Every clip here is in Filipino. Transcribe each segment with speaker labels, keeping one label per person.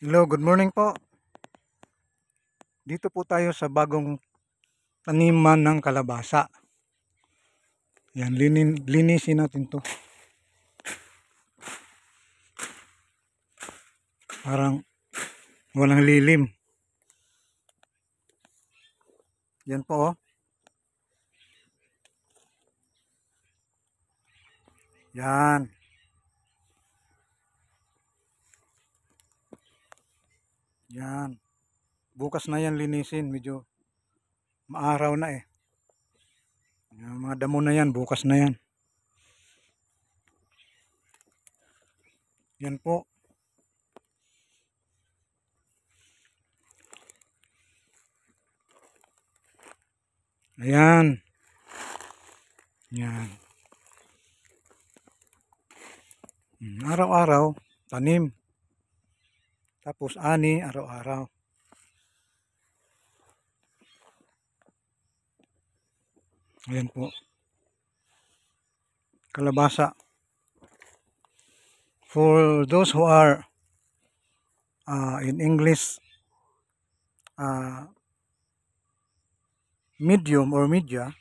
Speaker 1: Hello, good morning po. Dito po tayo sa bagong taniman ng kalabasa. Yan, linisin natin to. Parang walang lilim. Yan po oh. Yan. Yan. Bukas na yan linisin. Medyo maaraw na eh. Yung mga damo na yan, bukas na yan. Yan po. Ayan. Yan. Araw-araw, tanim. Tapos ani, araw-araw. Ayan po. Kalabasa. For those who are in English medium or media,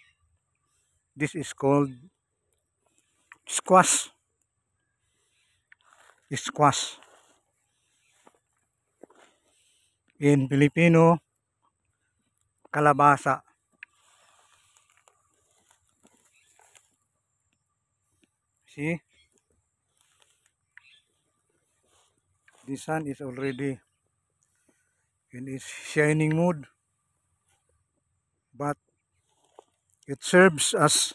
Speaker 1: this is called squash. Squash. In Filipino, kalabasa. See? The sun is already in its shining mood, but it serves as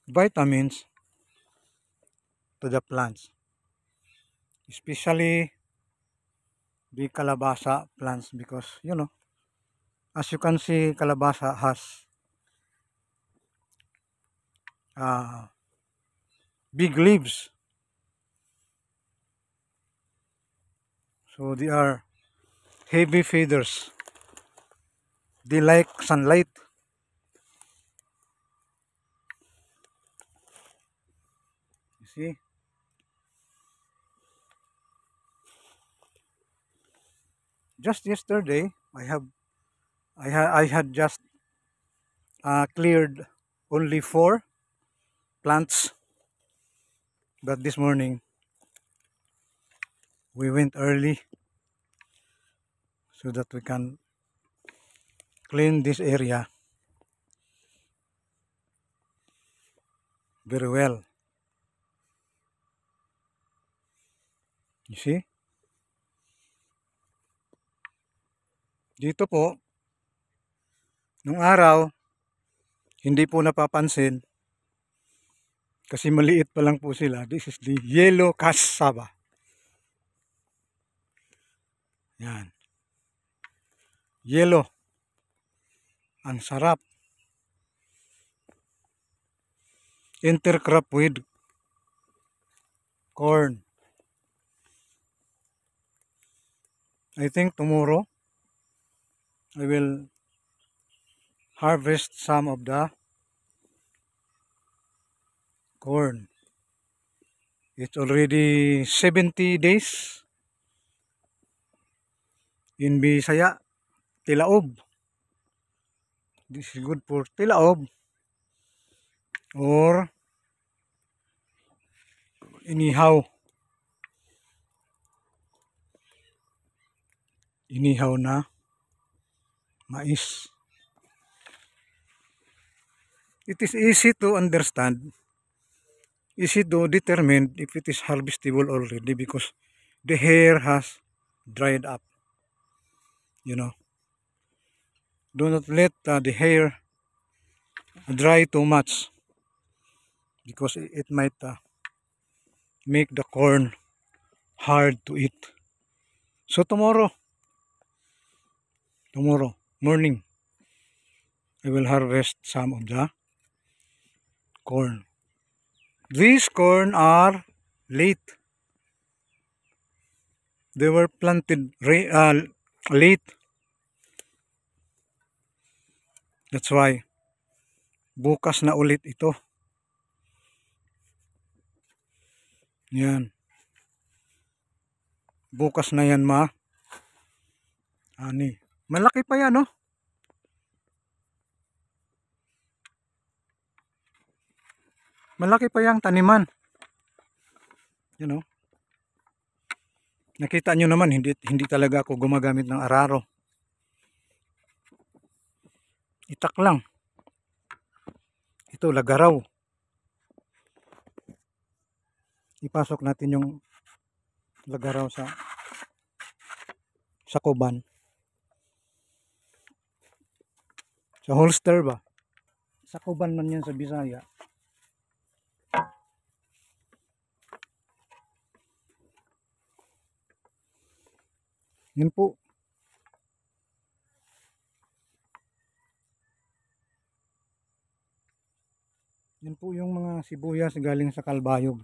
Speaker 1: vitamins to the plants, especially the kalabasa plants, because you know, as you can see, kalabasa has big leaves, so they are heavy feeders. They like sunlight. You see? Just yesterday, I had just cleared only 4 plants, but this morning we went early so that we can clean this area very well. You see? Dito po, nung araw, hindi po napapansin kasi maliit pa lang po sila. This is the yellow cassava. Yan. Yellow. Ang sarap. Intercrop with corn. I think tomorrow I will harvest some of the corn. It's already 70 days in Bisaya, tilaob. This is good for tilaob or inihaw. Inihaw na mais. It is easy to understand, easy to determine if it is harvestable already because the hair has dried up. You know, do not let the hair dry too much because it might make the corn hard to eat. So tomorrow morning, I will harvest some of the corn. These corn are late. They were planted late. That's why bukas na ulit ito. Yan. Bukas na yan ani. Malaki pa yan, oh. Malaki pa yang taniman. You know. Nakita nyo naman, hindi talaga ako gumagamit ng araro. Itak lang. Ito, lagaraw. Ipasok natin yung lagaraw sa kuban. Sa holster ba? Sa kuban man yan sa Bisaya. Yan po. Yan po yung mga sibuyas galing sa Kalbayog,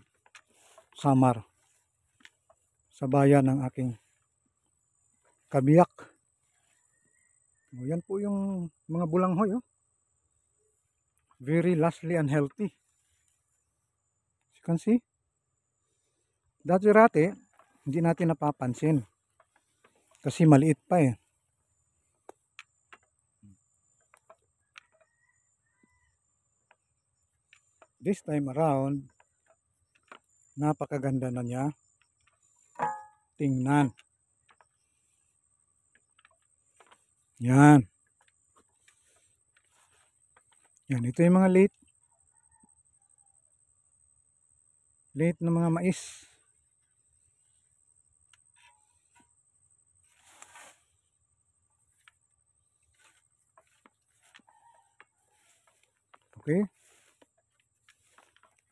Speaker 1: Samar. Sa bayan ng aking kabiyak. O, yan po yung mga bulanghoy, oh. Very lusty and healthy. As you can see. Dati-rati, hindi natin napapansin. Kasi maliit pa eh. This time around, napakaganda na niya tingnan. Yan. Yan, ito yung mga late na mga mais. Okay.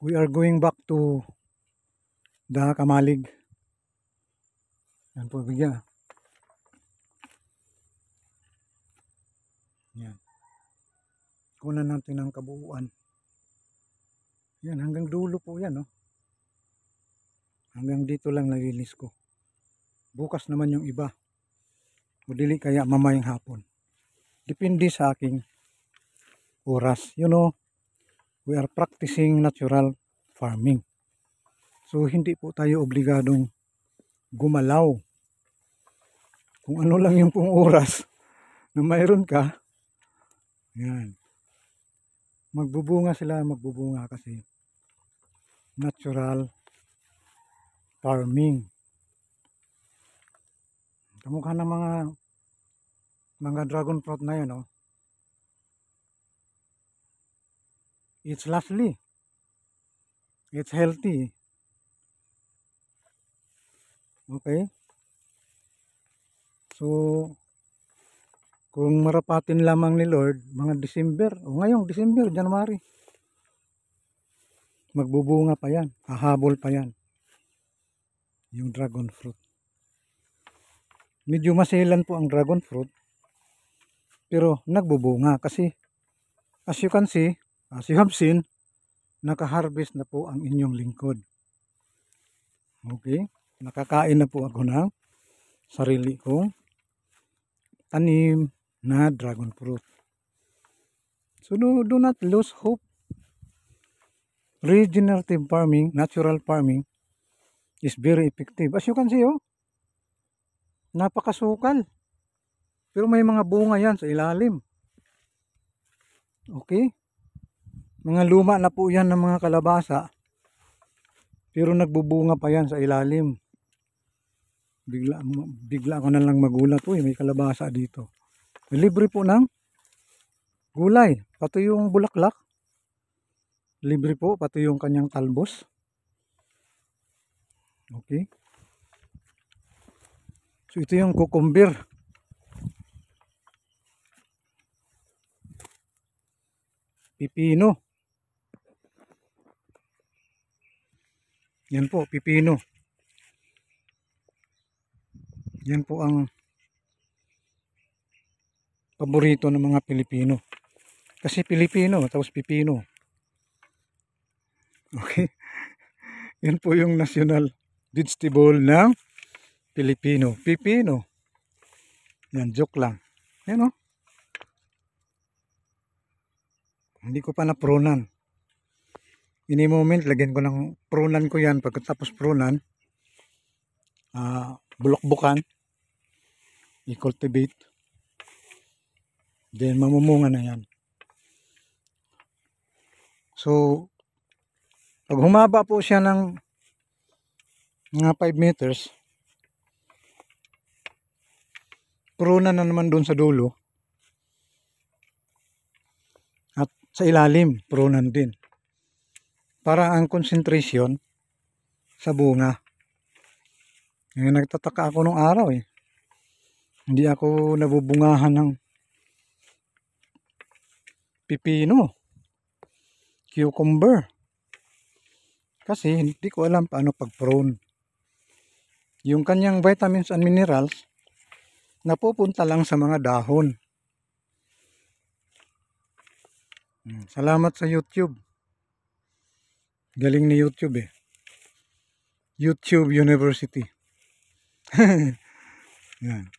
Speaker 1: We are going back to the Kamalig. Yan po, bigyan. Yan. Kunan natin ang kabuuan. Yan, hanggang dulo po yan, no? Hanggang dito lang nalinis ko. Bukas naman yung iba. O dili kaya mamayang hapon. Depende sa aking oras. You know, we are practicing natural farming. So, hindi po tayo obligadong gumalaw. Kung ano lang yung pong oras na mayroon ka, yan. Magbubunga sila, magbubunga kasi natural farming. Kamukha ng mga dragon fruit na yan, oh. It's lusty. It's healthy. Okay? So, kung marapatin lamang ni Lord, mga December, o ngayong December, January, magbubunga pa yan, hahabol pa yan, yung dragon fruit. Medyo maselan po ang dragon fruit, pero nagbubunga kasi, as you can see, as you have seen, nakaharvest na po ang inyong lingkod. Okay? Nakakain na po ako ng sarili kong tanim na dragon fruit. So do not lose hope. Regenerative farming, natural farming is very effective. As you can see, oh, napakasukal. Pero may mga bunga yan sa ilalim. Okay? Mga luma na po yan ng mga kalabasa. Pero nagbubunga pa yan sa ilalim. Bigla ako na lang magulat. Uy, may kalabasa dito. Libre po ng gulay. Pati yung bulaklak. Libre po. Pati yung kanyang talbos. Okay. So ito yung cucumber. Pipino. Yan po, pipino. Yan po ang paborito ng mga Pilipino. Kasi Pilipino, tapos pipino. Okay? Yan po yung national vegetable ng Pilipino. Pipino. Yan, joke lang. Yan, oh. Hindi ko pa na-prunan. Ini moment, lagyan ko ng prunan ko yan. Pagkatapos prunan, bulok-bukan, i-cultivate, then mamumunga na yan. So, pag humaba po siya ng mga 5 meters, prunan na naman doon sa dulo, at sa ilalim, prunan din. Para ang concentration sa bunga. Ngayon, nagtataka ako nung araw eh. Hindi ako nabubungahan ng pipino, cucumber. Kasi hindi ko alam paano pag-prune. Yung kanyang vitamins and minerals, napupunta lang sa mga dahon. Salamat sa YouTube. Galing ni YouTube eh. YouTube University. Yan.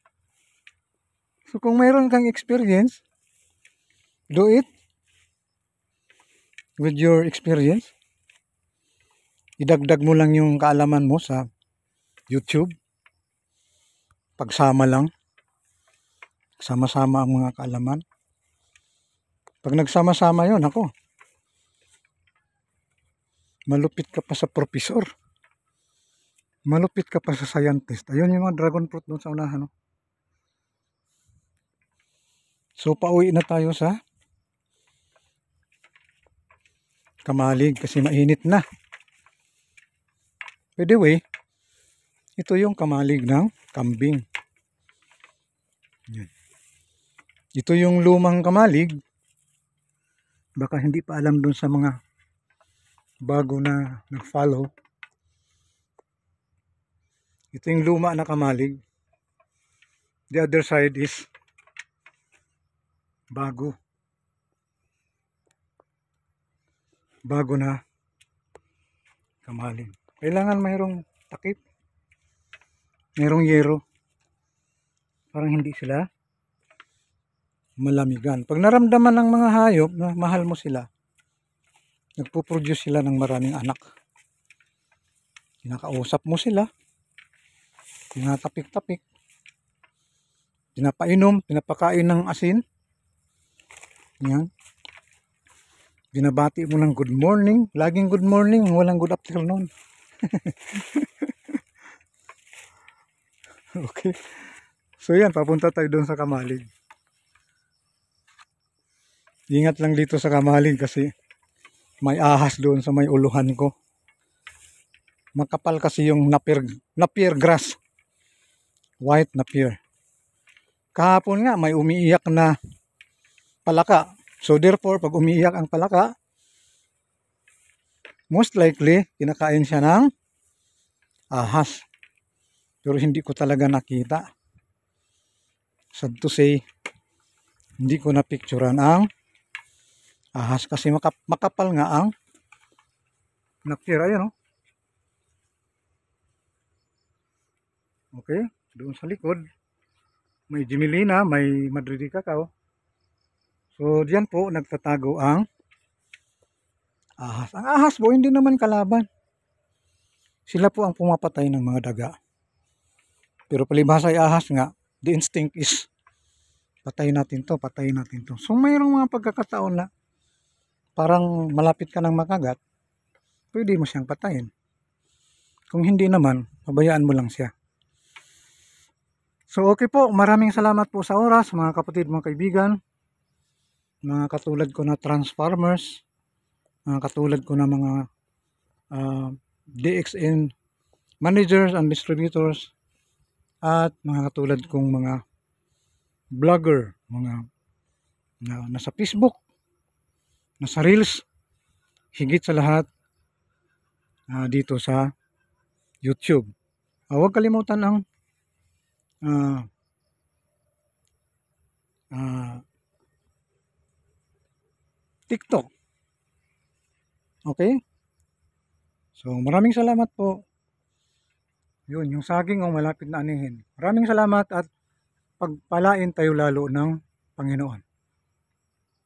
Speaker 1: So kung mayroon kang experience, do it with your experience. Idagdag mo lang yung kaalaman mo sa YouTube. Pagsama lang. Sama-sama ang mga kaalaman. Pag nagsama-sama yun, ako, malupit ka pa sa professor. Malupit ka pa sa scientist. Ayun yung mga dragon fruit doon sa unahan. No? So, pauwi na tayo sa kamalig kasi mainit na. By the way, ito yung kamalig ng kambing. Yan. Ito yung lumang kamalig. Baka hindi pa alam dun sa mga bago na nag-follow. Ito yung luma na kamalig. The other side is bago. Bago na kamalig. Kailangan mayroong takip. Mayroong yero. Parang hindi sila malamigan. Pag naramdaman ng mga hayop na mahal mo sila, nagpo-produce sila ng maraming anak. Kinakausap mo sila. Tinatapik-tapik. Pinapainom, pinapakain ng asin. Yan. Binabati mo ng good morning. Laging good morning, walang good afternoon. Okay. So yan, papunta tayo doon sa kamalig. Ingat lang dito sa kamalig kasi may ahas doon sa may uluhan ko. Makapal kasi yung napier grass. White napier. Kahapon nga may umiiyak na palaka. So therefore, pag umiiyak ang palaka, most likely, kinakain siya ng ahas. Pero hindi ko talaga nakita. Sad to say, hindi ko na-picturean ang ahas kasi makapal nga ang napier. Ayan, oh. Okay, doon sa likod, may Jimelina, may Madrid Cacao. So, diyan po nagtatago ang ahas. Ang ahas po, hindi naman kalaban. Sila po ang pumapatay ng mga daga. Pero palibhasa ay ahas nga, the instinct is, patayin natin to, patayin natin to. So, mayroong mga pagkakataon na parang malapit ka ng makagat, pwede mo siyang patayin. Kung hindi naman, pabayaan mo lang siya. So, okay po, maraming salamat po sa oras, mga kapatid, mga kaibigan. Mga katulad ko na transformers, mga katulad ko na mga DXN managers and distributors, at mga katulad kong mga vlogger, mga nasa Facebook, nasa Reels, higit sa lahat dito sa YouTube. Huwag kalimutan ang TikTok. Okay? So, maraming salamat po. Yun, yung saging ang malapit na anihin. Maraming salamat at pagpalain tayo lalo ng Panginoon.